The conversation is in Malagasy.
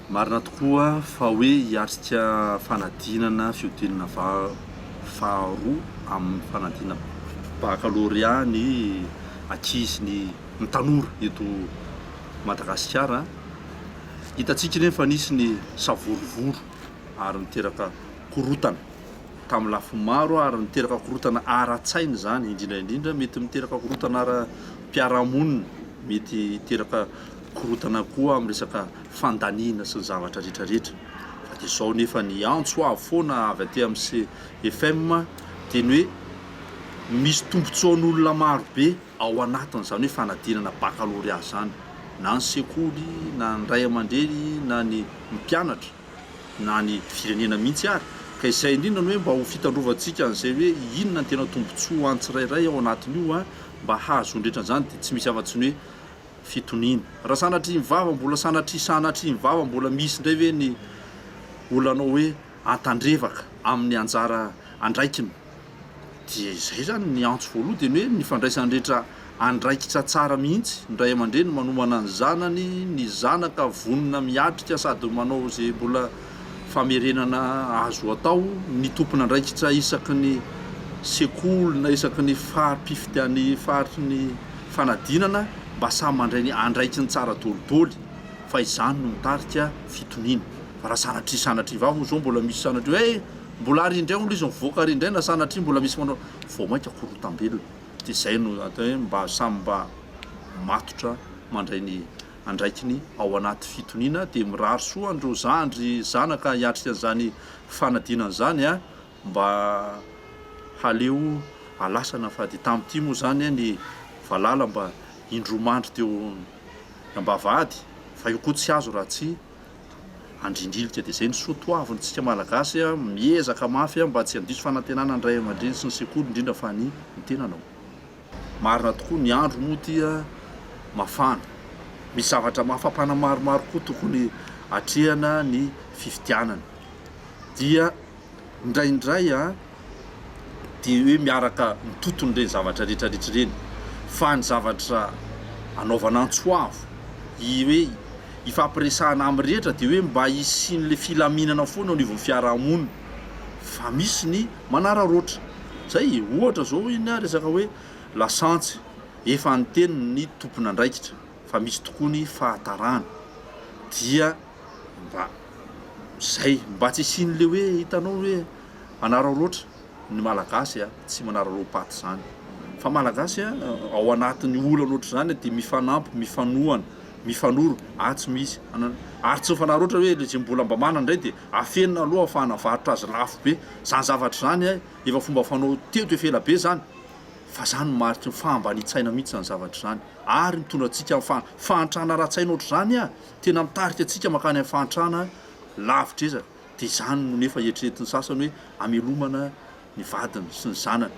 Marina tokoa fa hoe hiatrika fanadinana fiodinana faharoa amin'ny fanadinana baccalauréat ny ankizy ny tanora eto Madagasikara. Hitantsika nefa nisy ny savorovoro ary niteraka korotana tamin'ny lafiny maro ary niteraka korotana ara-tsaina zany indrindra mety miteraka korotana ara-piarahamonina, mety hiteraka korotana koa amin'ny resaka fandaniana sy ny zavatra rehetrarehetra. Fa dia izao nefa ny antso avy foana avy aty amin'ny CFM teny hoe misy tombotsoan'olona marobe ao anatin'izany hoe fanadinana baccalauréat zany, na ny sekoly, na ny ray aman-dreny, na ny mpianatra, na ny firenena mihitsy ary. Ka izay indrindra ny hoe mba ho fitandrovantsika an'izay hoe inona ny tena tombotsoa antsirairay ao anatin'io mba hahazo ndretran'izany dia tsy misy afa-tsy ny hoe fitoniana. Raha sanatria mivava mbola misy indray ve ny olanao hoe antandrevaka amin'ny anjara andraikiny, dia izay zany ny antso voalohany dia ny hoe ny fandraisany rehetra andraikitra tsara mihitsy, ny ray aman-dreny manomana ny zanany, ny zanaka vonona miatrika sady manao izay mbola famerenana azo atao, ny tompony andraikitra isaky ny sekoly na isaky ny farim-pifidian'ny faritry ny fanadinana mba samy mandray ny andraikiny tsara dolidoly, fa izany no mitarika fitoniana. Fa raha sanatria vava moa zao mbola misy sanatria hoe mbola ary indray hono izy mivoaka ary indray na sanatria mbola misy manao vao mainka korotambelona. Dia izay no atao hoe mba matotra mandray ny andraikiny ao anaty fitoniana. Dia mirary soa andreo zandry zanaka hiatrika an'izany fanadinana zany mba haleo alasana. Fa dia tamin'ity moa zany ny valala mba indromandry teo ambavahady, fa io koa tsy azo raha tsy andrindrilika. Dia izay ny soatoavintsika malagasy miezaka mafy mba tsy handiso fanantenana ny ray aman-dreny sy ny sekoly indrindra fa ny tenanao. Marina tokoa ny andro moa tia mafana, misy zavatra mafapana maromaro koa tokony hatrehana ny fifidianana. Dia indraindray dia hoe miaraka mitotony ireny zavatra rehetrarehetra ireny, fa ny zavatra anaovana antsoavo hoe ifampiresahana amin'ny rehetra dia hoe mba hisian'le filaminana foana ao anivon'ny fiarahamonina, fa misy ny manararoatra. Zay ohatra zao iny resaka hoe lasantsy efa niteniny ny tompony andraikitra fa misy tokoa ny fahatarana, dia mba tsy hisian'le hoe hitanao hoe manararoatra. Ny malagasy tsy manararoam-paty zany, fa malagasy ao anatin'ny olana ohatr' zany dia mifanampy, mifanohana, mifanoro. Tsy misy ary tsy mifanaroatra hoe zay mbola mba manana indray dia afenina aloha ahafahana varotra azy lafo be. Zany zavatra zany efa fomba fanao teto efela be zany, fa zany mariky ny fahambanitsaina mihitsy zany zavatra zany, ary mitondra antsika fahantrana ra-tsaina ohatr'izany tena mitarika antsika makany amin'ny fahantrana lavitra ezaka. Dia izany no nefa eritreretin'ny sasany hoe amelomana ny vadiny sy ny zanany.